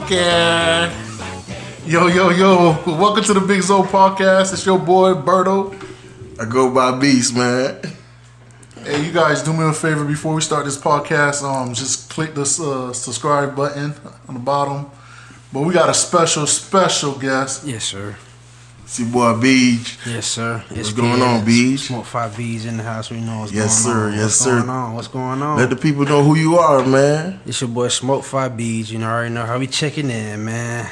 podcast. Yo. Welcome to the Big Zo podcast. It's your boy, Berto. I go by Beej, man. Hey, you guys, do me a favor before we start this podcast. Just click the subscribe button on the bottom. But we got a special guest. Yes, sir. It's your boy, Beej. Yes, sir. What's going on, Beej? Smoke 5 Beej in the house. We know what's Yes, going sir. on. Yes, sir. What's going on? Let the people know who you are, man. It's your boy Smoke 5 Beej. You know, I already know how we checking in, man.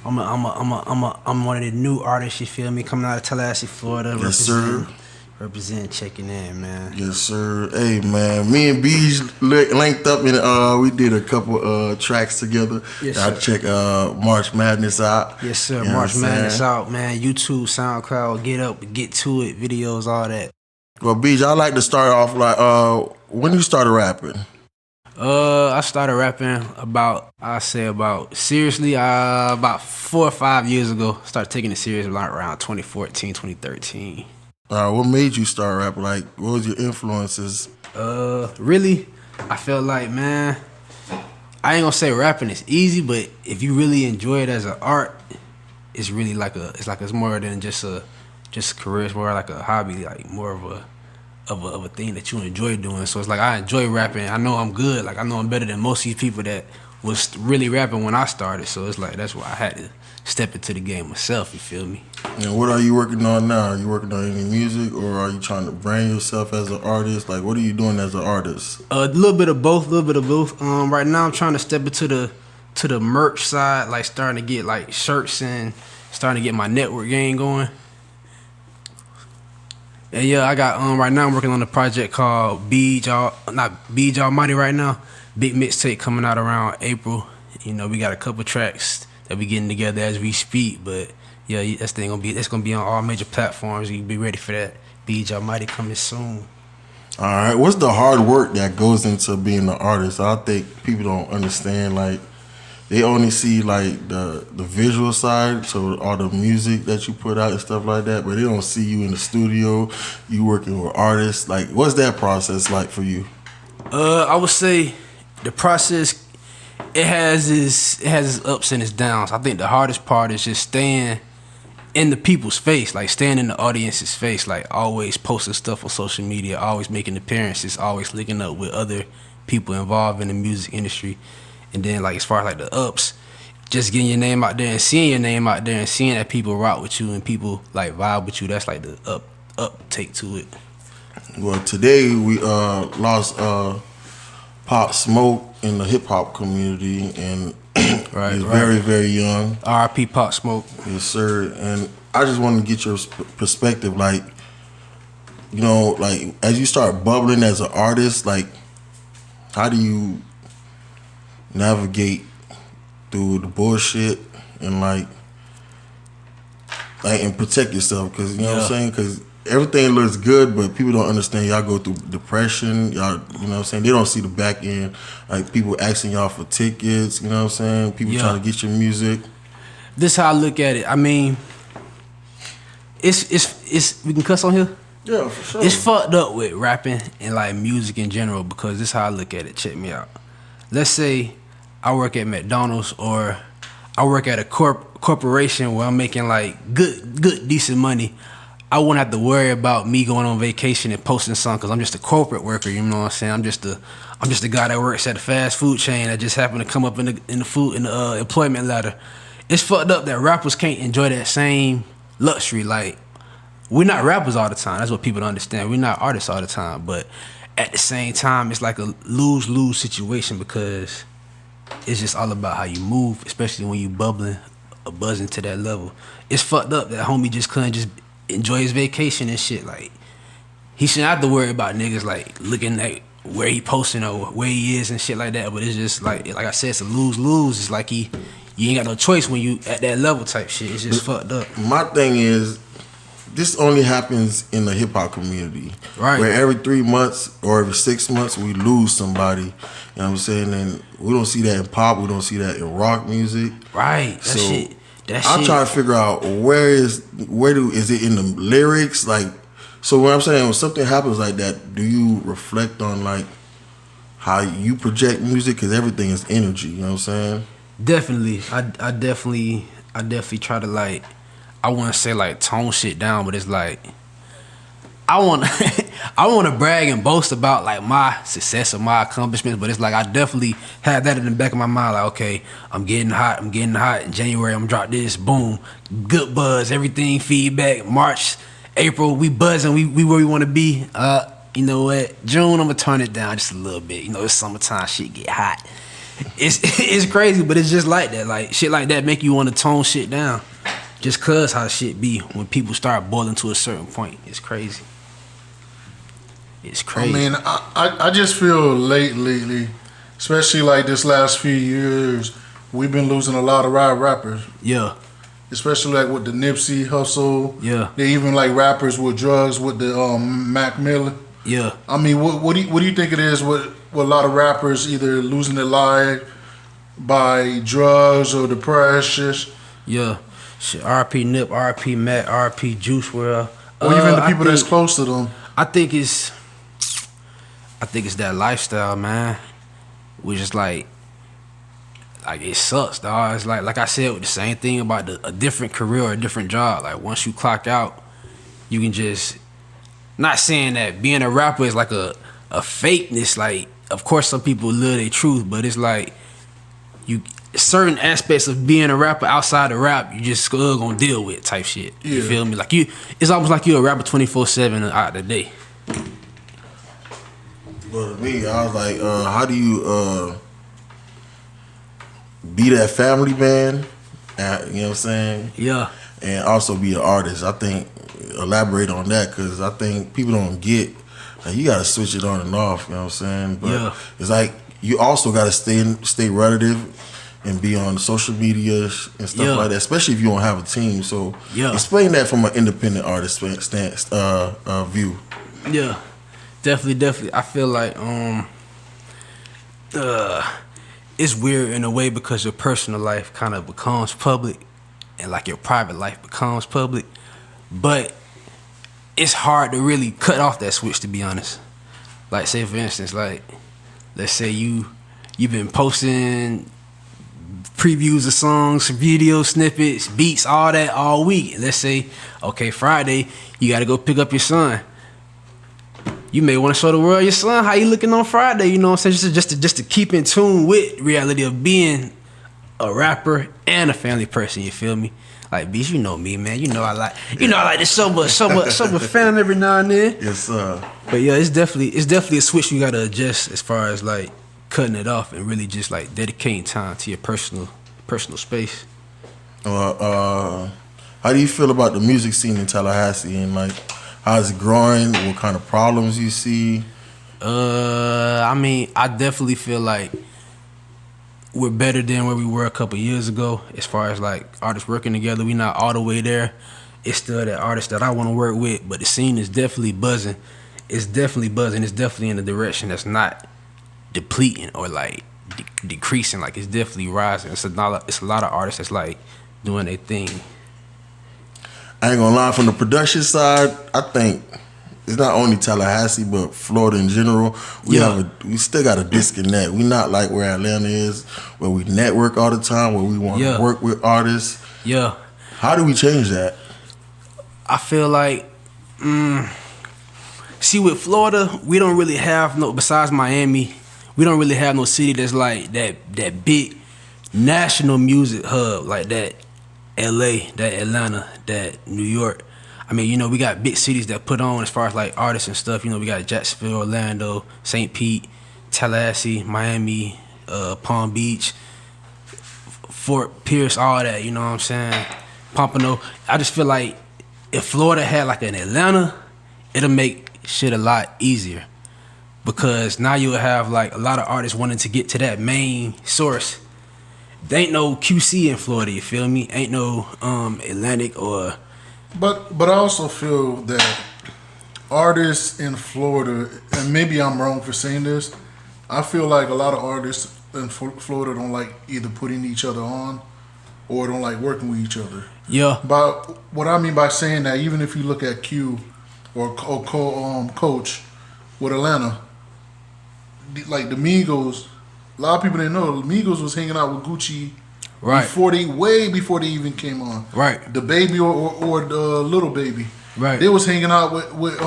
I'm one of the new artists. You feel me? Coming out of Tallahassee, Florida. Yes, sir. Represent checking in, man. Yes, sir. Hey, man. Me and Beej linked up and we did a couple tracks together. Yes, I sir. check March Madness out. Yes, sir. You know March what I'm Madness saying? out, man. YouTube, SoundCloud, Get Up, Get To It, videos, all that. Well, Beej, I like to start off like when you started rapping. I started rapping about 4 or 5 years ago. Started taking it serious like around 2014, 2013. What made you start rapping? Like, what was your influences? Really, I felt like, man, I ain't gonna say rapping is easy, but if you really enjoy it as an art, it's really it's more than just a career. It's more like a hobby, like more of a thing that you enjoy doing. So it's like I enjoy rapping. I know I'm good. Like I know I'm better than most of these people that was really rapping when I started. So it's like that's why I had to step into the game myself. You feel me? And what are you working on now? Are you working on any music, or are you trying to brand yourself as an artist? Like, what are you doing as an artist? A little bit of both. Right now, I'm trying to step into the merch side, like starting to get like shirts and starting to get my network game going. And yeah, I got right now I'm working on a project called Beej, not Beej Almighty right now. Big mixtape coming out around April. You know, we got a couple tracks that we getting together as we speak, but yeah, that's gonna be on all major platforms. You can be ready for that. Beej Almighty coming soon. All right, what's the hard work that goes into being an artist? I think people don't understand. Like, they only see like the visual side, so all the music that you put out and stuff like that, but they don't see you in the studio, you working with artists. Like, what's that process like for you? I would say the process, it has its ups and its downs. I think the hardest part is just staying in the people's face, like staying in the audience's face, like always posting stuff on social media, always making appearances, always linking up with other people involved in the music industry. And then like as far as like the ups, just getting your name out there and seeing your name out there and seeing that people rock with you and people like vibe with you, that's like the uptake to it. Well, today we lost Pop Smoke in the hip hop community, and he's very, very young. R.I.P. Pop Smoke. Yes, sir. And I just want to get your perspective, like, you know, like as you start bubbling as an artist, like, how do you navigate through the bullshit and like and protect yourself? Because you know what I'm saying, because everything looks good, but people don't understand y'all go through depression. Y'all, you know what I'm saying, they don't see the back end, like people asking y'all for tickets, you know what I'm saying, people trying to get your music. This how I look at it. I mean, it's we can cuss on here. Yeah, for sure. It's fucked up with rapping and like music in general, because this how I look at it. Check me out. Let's say I work at McDonald's, or I work at a corporation where I'm making like good decent money. I won't have to worry about me going on vacation and posting something, because I'm just a corporate worker. You know what I'm saying? I'm just a guy that works at a fast food chain that just happened to come up in the employment ladder. It's fucked up that rappers can't enjoy that same luxury. Like, we're not rappers all the time. That's what people don't understand. We're not artists all the time. But at the same time, it's like a lose-lose situation, because it's just all about how you move, especially when you bubbling or buzzing to that level. It's fucked up that homie just couldn't just enjoy his vacation and shit. Like, he shouldn't have to worry about niggas like looking at where he posting or where he is and shit like that. But it's just like I said, it's a lose-lose. It's like you ain't got no choice when you at that level type shit. It's just fucked up. My thing is, this only happens in the hip hop community, right? Where every 3 months or every 6 months we lose somebody. You know what I'm saying? And we don't see that in pop. We don't see that in rock music. Right. I'm trying to figure out is it in the lyrics? Like, so what I'm saying, when something happens like that, do you reflect on like how you project music? Because everything is energy. You know what I'm saying? Definitely, I definitely try to like, I want to say like tone shit down, but it's like I want I want to brag and boast about like my success or my accomplishments, but it's like I definitely had that in the back of my mind. Like, okay, I'm getting hot. In January, I'm gonna drop this. Boom, good buzz. Everything feedback. March, April, we buzzing. We where we want to be. You know what? June, I'm gonna turn it down just a little bit. You know, it's summertime. Shit get hot. It's crazy, but it's just like that. Like shit like that make you want to tone shit down. Just cause how shit be when people start boiling to a certain point. It's crazy. It's crazy. I mean, I just feel lately, especially like this last few years, we've been losing a lot of rappers. Yeah. Especially like with the Nipsey Hustle. Yeah. They even like rappers with drugs with the Mac Miller. Yeah. I mean, what do you think it is with a lot of rappers either losing their life by drugs or depression, Yeah. Shit, RP Nip, RP Mac, RP Juice WRLD. or even the people that's close to them? I think it's that lifestyle, man. Which is like it sucks, dog. It's like I said, with the same thing about a different career or a different job. Like once you clock out, you can just, not saying that being a rapper is like a fakeness. Like of course some people live their truth, but it's like you certain aspects of being a rapper outside of rap you just gonna deal with type shit. Yeah. You feel me? Like it's almost like you're a rapper 24/7 out the day. But to me, I was like, how do you be that family man? You know what I'm saying? Yeah. And also be an artist. I think elaborate on that because I think people don't get like you got to switch it on and off. You know what I'm saying? But Yeah. it's like you also got to stay relative and be on social media and stuff Yeah. like that. Especially if you don't have a team. So Yeah. explain that from an independent artist view. Yeah, definitely. I feel like it's weird in a way because your personal life kind of becomes public, and like your private life becomes public. But it's hard to really cut off that switch, to be honest. Like, say for instance, like let's say you've been posting previews of songs, video snippets, beats, all that all week. And let's say, okay, Friday you got to go pick up your son. You may want to show the world your son how you looking on Friday. You know what I'm saying? Just to keep in tune with reality of being a rapper and a family person. You feel me? Like, Beej, you know me, man. You know I like to show fam every now and then. Yes, sir. But yeah, it's definitely a switch you gotta adjust as far as like cutting it off and really just like dedicating time to your personal space. How do you feel about the music scene in Tallahassee and like how's it growing? What kind of problems you see? I mean, I definitely feel like we're better than where we were a couple years ago as far as like artists working together. We not all the way there. It's still that artist that I want to work with, but the scene is definitely buzzing. It's definitely buzzing. It's definitely in a direction that's not depleting or like decreasing. Like it's definitely rising. It's a lot of artists that's like doing their thing. I ain't gonna lie, from the production side, I think it's not only Tallahassee but Florida in general. We still got a disconnect. We not like where Atlanta is, where we network all the time, where we want to work with artists. Yeah. How do we change that? I feel like, see, with Florida, we don't really have besides Miami, we don't really have no city that's like that big national music hub like that. LA, that Atlanta, that New York. I mean, you know, we got big cities that put on as far as like artists and stuff. You know, we got Jacksonville, Orlando, St. Pete, Tallahassee, Miami, Palm Beach, Fort Pierce, all that. You know what I'm saying? Pompano. I just feel like if Florida had like an Atlanta, it'll make shit a lot easier because now you'll have like a lot of artists wanting to get to that main source. There ain't no QC in Florida, you feel me? Ain't no Atlantic or... But I also feel that artists in Florida, and maybe I'm wrong for saying this, I feel like a lot of artists in Florida don't like either putting each other on or don't like working with each other. Yeah. But what I mean by saying that, even if you look at Q or Coach with Atlanta, like the Migos, a lot of people didn't know the Migos was hanging out with Gucci Right. way before they even came on. Right. The Baby or the Little Baby. Right. They was hanging out with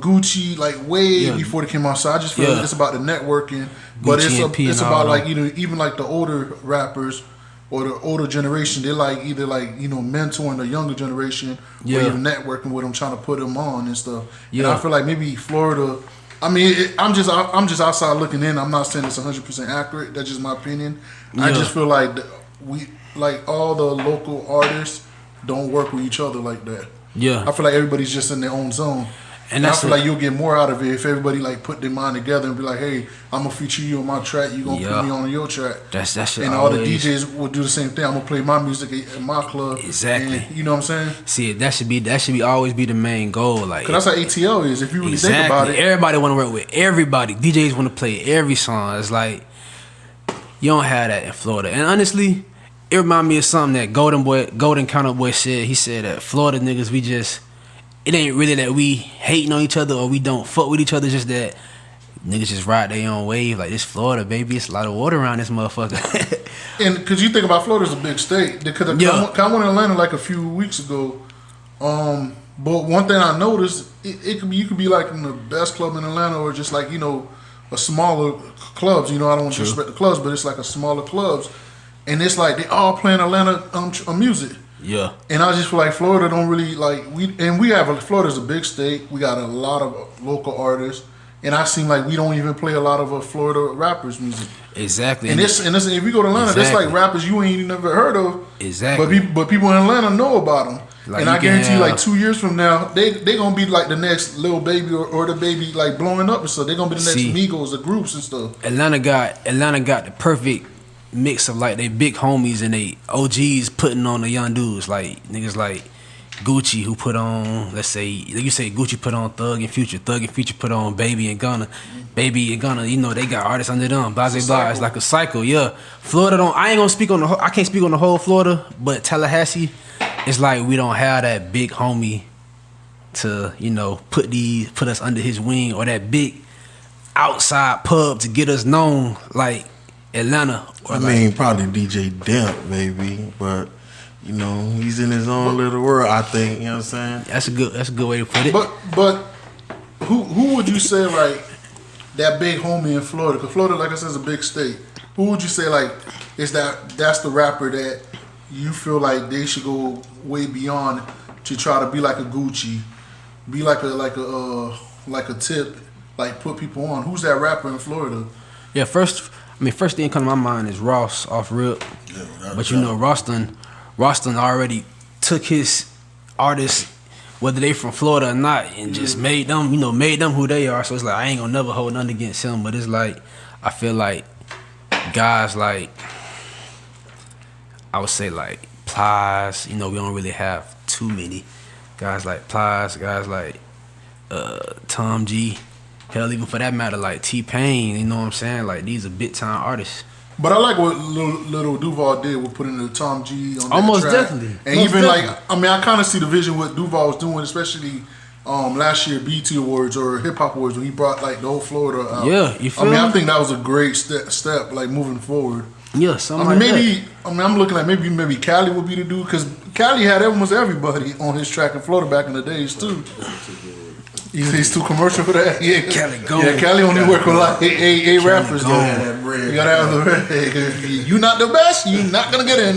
Gucci like way Yeah. before they came on. So I just feel Yeah. like it's about the networking, but Gucci and P it's and about all like them. even like the older rappers or the older generation. They like either like mentoring the younger generation Yeah. or even networking with them, trying to put them on and stuff. And Yeah. I feel like maybe Florida. I mean, I'm just outside looking in. I'm not saying it's 100% accurate. That's just my opinion. I Yeah. just feel like all the local artists don't work with each other like that. Yeah. I feel like everybody's just in their own zone. And I that's feel it. like you'll get more out of it if everybody like put their mind together and be like, "Hey, I'm gonna feature you on my track. You gonna Yeah. put me on your track." That shit And all the always- DJs will do the same thing. I'm gonna play my music at my club. Exactly. And, you know what I'm saying? See, that should be always be the main goal. Like, Cause that's how ATL is. If you really think about it, everybody want to work with everybody. DJs want to play every song. It's like you don't have that in Florida. And honestly, it remind me of something that Golden Counter Boy said. He said that Florida niggas, it ain't really that we hating on each other or we don't fuck with each other. Just that niggas just ride their own wave. Like, this Florida, baby, it's a lot of water around this motherfucker. and because you think about Florida's a big state. Because I went to Atlanta like a few weeks ago. But one thing I noticed, it could be, you could be like in the best club in Atlanta or just like a smaller clubs. I don't want to disrespect the clubs, but it's like a smaller clubs, and it's like they all playing Atlanta music. Yeah. And I just feel like Florida don't really like Florida's a big state. We got a lot of local artists, and I seem like we don't even play a lot of Florida rappers' music. Exactly. And if you go to Atlanta, there's like rappers you ain't never heard of. Exactly. But people in Atlanta know about them. Like, and I guarantee you, like 2 years from now, they gonna be like the next Lil Baby or the Baby like blowing up and stuff. They gonna be the next Migos, the groups and stuff. Atlanta got the perfect mix of like they big homies and they OGs putting on the young dudes, like niggas like Gucci, who put on, let's say, like you say, Gucci put on Thug and Future put on Baby and Gunna, they got artists under them, blah blah blah. It's like a cycle. Yeah, Florida I ain't gonna speak on I can't speak on the whole Florida, but Tallahassee, it's like we don't have that big homie to put us under his wing, or that big outside pub to get us known like Atlanta. I mean, probably DJ Demp, maybe, but he's in his own little world. I think, you know what I'm saying. That's a good way to put it. But who would you say like that big homie in Florida? Because Florida, like I said, is a big state. Who would you say like that's the rapper that you feel like they should go way beyond to try to be like a Gucci, be like a Tip, like put people on? Who's that rapper in Florida? Yeah, first thing come to my mind is Ross off rip. Yeah, but Ross done already took his artists, whether they from Florida or not, and just made them who they are. So it's like I ain't gonna never hold nothing against him. But it's like I feel like guys like, I would say like Plies, we don't really have too many guys like Plies, guys like Tom G. Hell, even for that matter, like T-Pain, you know what I'm saying? Like, these are big-time artists. But I like what Little Duval did with putting the Tom G on that Almost track. definitely. And Most even definitely. like, I mean, I kind of see the vision what Duval was doing, especially last year BET Awards or Hip Hop Awards when he brought like the whole Florida out. Yeah, you feel me? I think that was a great step like moving forward. Yeah, something I'm looking like maybe Cali would be the dude, because Cali had almost everybody on his track in Florida back in the days too. He's too commercial for that. Yeah, Cali go. Yeah, Cali only work with like eight rappers. go. You gotta have the bread. You not the best, you not gonna get in.